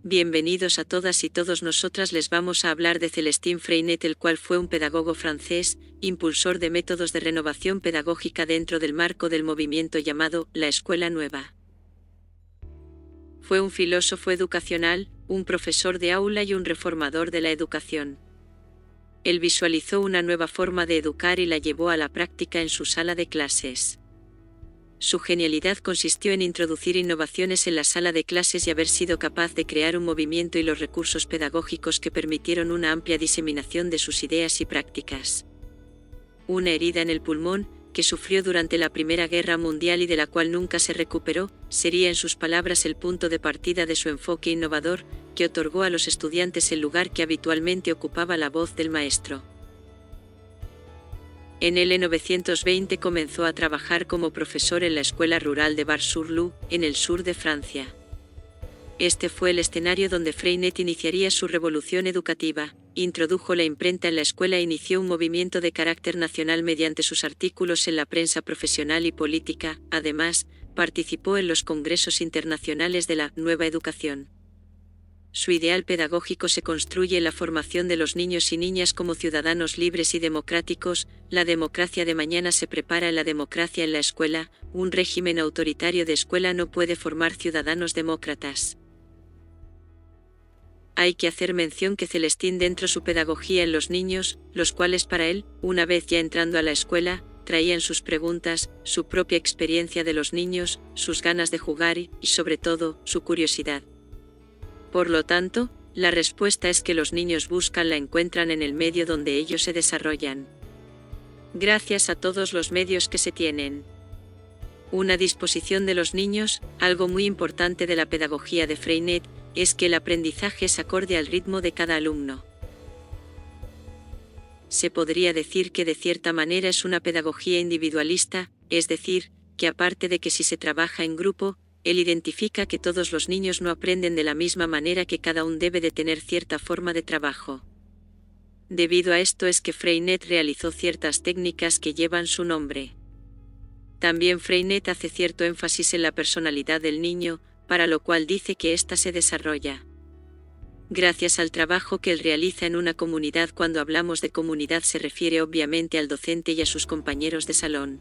Bienvenidos a todas y todos. Nosotras les vamos a hablar de Célestin Freinet, el cual fue un pedagogo francés, impulsor de métodos de renovación pedagógica dentro del marco del movimiento llamado la Escuela Nueva. Fue un filósofo educacional, un profesor de aula y un reformador de la educación. Él visualizó una nueva forma de educar y la llevó a la práctica en su sala de clases. Su genialidad consistió en introducir innovaciones en la sala de clases y haber sido capaz de crear un movimiento y los recursos pedagógicos que permitieron una amplia diseminación de sus ideas y prácticas. Una herida en el pulmón, que sufrió durante la Primera Guerra Mundial y de la cual nunca se recuperó, sería en sus palabras el punto de partida de su enfoque innovador, que otorgó a los estudiantes el lugar que habitualmente ocupaba la voz del maestro. En 1920 comenzó a trabajar como profesor en la escuela rural de Bar-sur-Loup, en el sur de Francia. Este fue el escenario donde Freinet iniciaría su revolución educativa, introdujo la imprenta en la escuela e inició un movimiento de carácter nacional mediante sus artículos en la prensa profesional y política. Además, participó en los congresos internacionales de la Nueva Educación. Su ideal pedagógico se construye en la formación de los niños y niñas como ciudadanos libres y democráticos. La democracia de mañana se prepara en la democracia en la escuela. Un régimen autoritario de escuela no puede formar ciudadanos demócratas. Hay que hacer mención que Célestin dentro su pedagogía en los niños, los cuales para él, una vez ya entrando a la escuela, traían sus preguntas, su propia experiencia de los niños, sus ganas de jugar y, sobre todo, su curiosidad. Por lo tanto, la respuesta es que los niños la encuentran en el medio donde ellos se desarrollan. Gracias a todos los medios que se tienen. Una disposición de los niños, algo muy importante de la pedagogía de Freinet, es que el aprendizaje es acorde al ritmo de cada alumno. Se podría decir que de cierta manera es una pedagogía individualista, es decir, que aparte de que si se trabaja en grupo, él identifica que todos los niños no aprenden de la misma manera, que cada uno debe de tener cierta forma de trabajo. Debido a esto es que Freinet realizó ciertas técnicas que llevan su nombre. También Freinet hace cierto énfasis en la personalidad del niño, para lo cual dice que ésta se desarrolla gracias al trabajo que él realiza en una comunidad. Cuando hablamos de comunidad se refiere obviamente al docente y a sus compañeros de salón.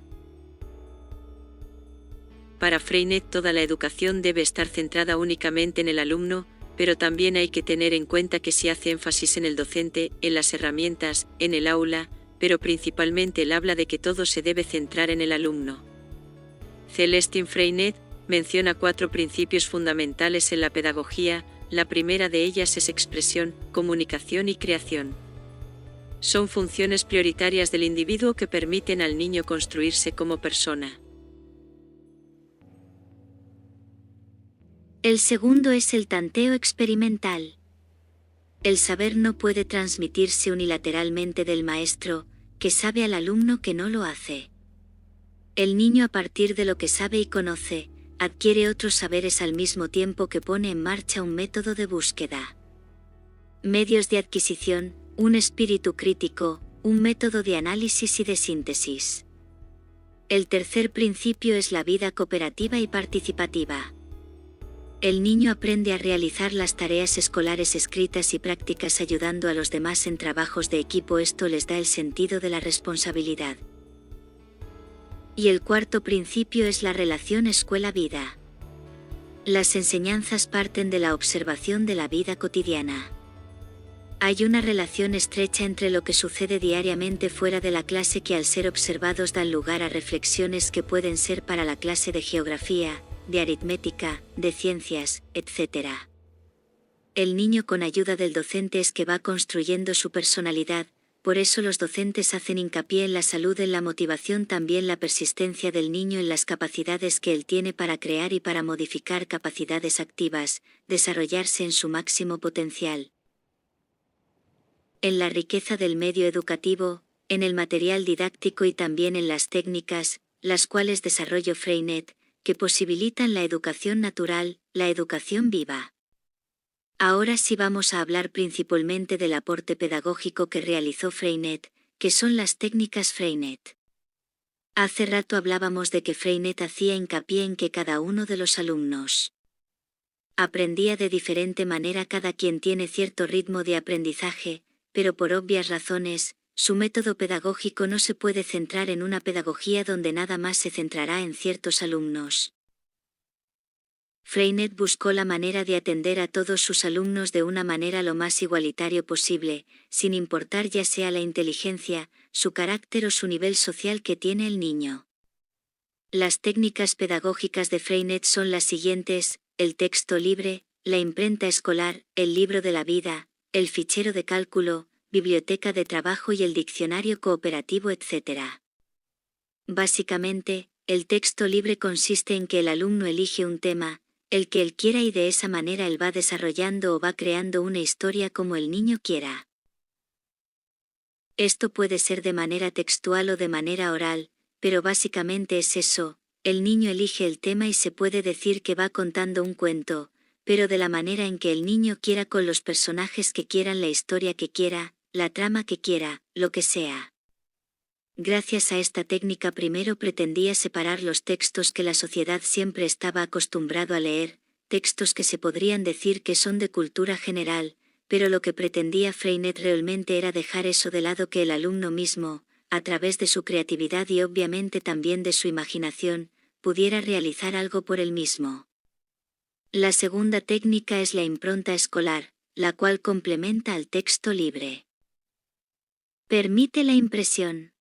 Para Freinet toda la educación debe estar centrada únicamente en el alumno, pero también hay que tener en cuenta que se hace énfasis en el docente, en las herramientas, en el aula, pero principalmente él habla de que todo se debe centrar en el alumno. Célestin Freinet menciona 4 principios fundamentales en la pedagogía. La primera de ellas es expresión, comunicación y creación. Son funciones prioritarias del individuo que permiten al niño construirse como persona. El segundo es el tanteo experimental. El saber no puede transmitirse unilateralmente del maestro, que sabe al alumno que no lo hace. El niño, a partir de lo que sabe y conoce, adquiere otros saberes al mismo tiempo que pone en marcha un método de búsqueda. Medios de adquisición, un espíritu crítico, un método de análisis y de síntesis. El tercer principio es la vida cooperativa y participativa. El niño aprende a realizar las tareas escolares escritas y prácticas ayudando a los demás en trabajos de equipo. Esto les da el sentido de la responsabilidad. Y el cuarto principio es la relación escuela-vida. Las enseñanzas parten de la observación de la vida cotidiana. Hay una relación estrecha entre lo que sucede diariamente fuera de la clase que, al ser observados, dan lugar a reflexiones que pueden ser para la clase de geografía, de aritmética, de ciencias, etc. El niño, con ayuda del docente, es que va construyendo su personalidad. Por eso los docentes hacen hincapié en la salud, en la motivación, también la persistencia del niño, en las capacidades que él tiene para crear y para modificar capacidades activas, desarrollarse en su máximo potencial. En la riqueza del medio educativo, en el material didáctico y también en las técnicas, las cuales desarrolló Freinet, que posibilitan la educación natural, la educación viva. Ahora sí vamos a hablar principalmente del aporte pedagógico que realizó Freinet, que son las técnicas Freinet. Hace rato hablábamos de que Freinet hacía hincapié en que cada uno de los alumnos aprendía de diferente manera. Cada quien tiene cierto ritmo de aprendizaje, pero por obvias razones, su método pedagógico no se puede centrar en una pedagogía donde nada más se centrará en ciertos alumnos. Freinet buscó la manera de atender a todos sus alumnos de una manera lo más igualitario posible, sin importar ya sea la inteligencia, su carácter o su nivel social que tiene el niño. Las técnicas pedagógicas de Freinet son las siguientes: el texto libre, la imprenta escolar, el libro de la vida, el fichero de cálculo, biblioteca de trabajo y el diccionario cooperativo, etc. Básicamente, el texto libre consiste en que el alumno elige un tema, el que él quiera, y de esa manera él va desarrollando o va creando una historia como el niño quiera. Esto puede ser de manera textual o de manera oral, pero básicamente es eso: el niño elige el tema y se puede decir que va contando un cuento, pero de la manera en que el niño quiera, con los personajes que quieran, la historia que quiera, la trama que quiera, lo que sea. Gracias a esta técnica primero pretendía separar los textos que la sociedad siempre estaba acostumbrado a leer, textos que se podrían decir que son de cultura general, pero lo que pretendía Freinet realmente era dejar eso de lado, que el alumno mismo, a través de su creatividad y obviamente también de su imaginación, pudiera realizar algo por él mismo. La segunda técnica es la impronta escolar, la cual complementa al texto libre. Permite la impresión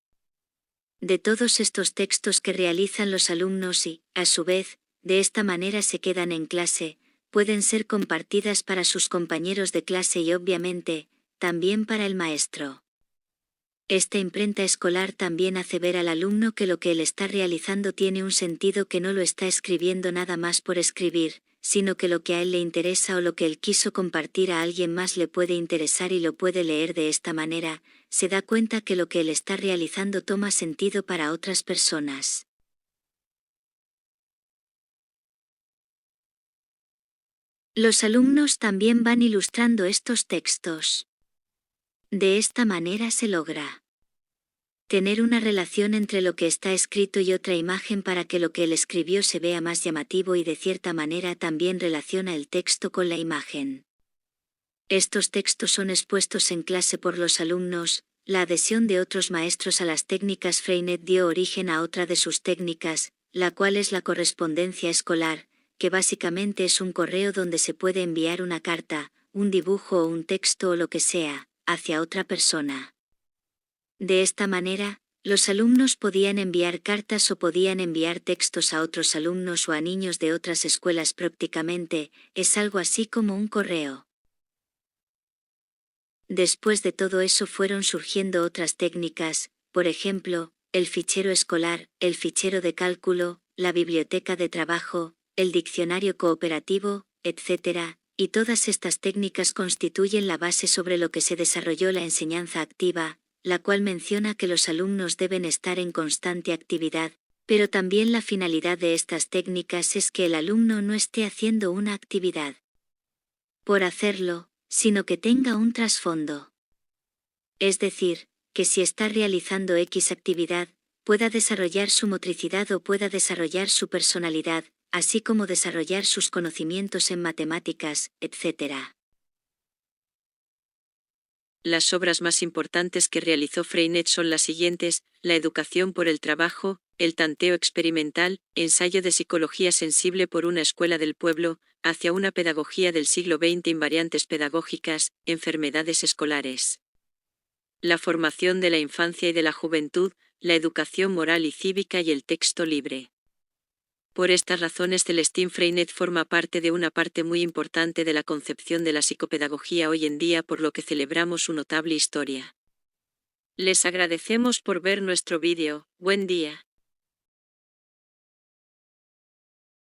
de todos estos textos que realizan los alumnos y, a su vez, de esta manera se quedan en clase, pueden ser compartidas para sus compañeros de clase y obviamente, también para el maestro. Esta imprenta escolar también hace ver al alumno que lo que él está realizando tiene un sentido, que no lo está escribiendo nada más por escribir, sino que lo que a él le interesa o lo que él quiso compartir a alguien más le puede interesar y lo puede leer. De esta manera, se da cuenta que lo que él está realizando toma sentido para otras personas. Los alumnos también van ilustrando estos textos. De esta manera se logra tener una relación entre lo que está escrito y otra imagen para que lo que él escribió se vea más llamativo, y de cierta manera también relaciona el texto con la imagen. Estos textos son expuestos en clase por los alumnos. La adhesión de otros maestros a las técnicas Freinet dio origen a otra de sus técnicas, la cual es la correspondencia escolar, que básicamente es un correo donde se puede enviar una carta, un dibujo o un texto o lo que sea, hacia otra persona. De esta manera, los alumnos podían enviar cartas o podían enviar textos a otros alumnos o a niños de otras escuelas. Prácticamente, es algo así como un correo. Después de todo eso fueron surgiendo otras técnicas, por ejemplo, el fichero escolar, el fichero de cálculo, la biblioteca de trabajo, el diccionario cooperativo, etc., y todas estas técnicas constituyen la base sobre lo que se desarrolló la enseñanza activa, la cual menciona que los alumnos deben estar en constante actividad, pero también la finalidad de estas técnicas es que el alumno no esté haciendo una actividad por hacerlo, sino que tenga un trasfondo. Es decir, que si está realizando X actividad, pueda desarrollar su motricidad o pueda desarrollar su personalidad, así como desarrollar sus conocimientos en matemáticas, etc. Las obras más importantes que realizó Freinet son las siguientes: La educación por el trabajo, El tanteo experimental, Ensayo de psicología sensible por una escuela del pueblo, hacia una pedagogía del siglo XX, Invariantes pedagógicas, Enfermedades escolares. La formación de la infancia y de la juventud, la educación moral y cívica y el texto libre. Por estas razones, Celestín Freinet forma parte de una parte muy importante de la concepción de la psicopedagogía hoy en día, por lo que celebramos su notable historia. Les agradecemos por ver nuestro vídeo. Buen día.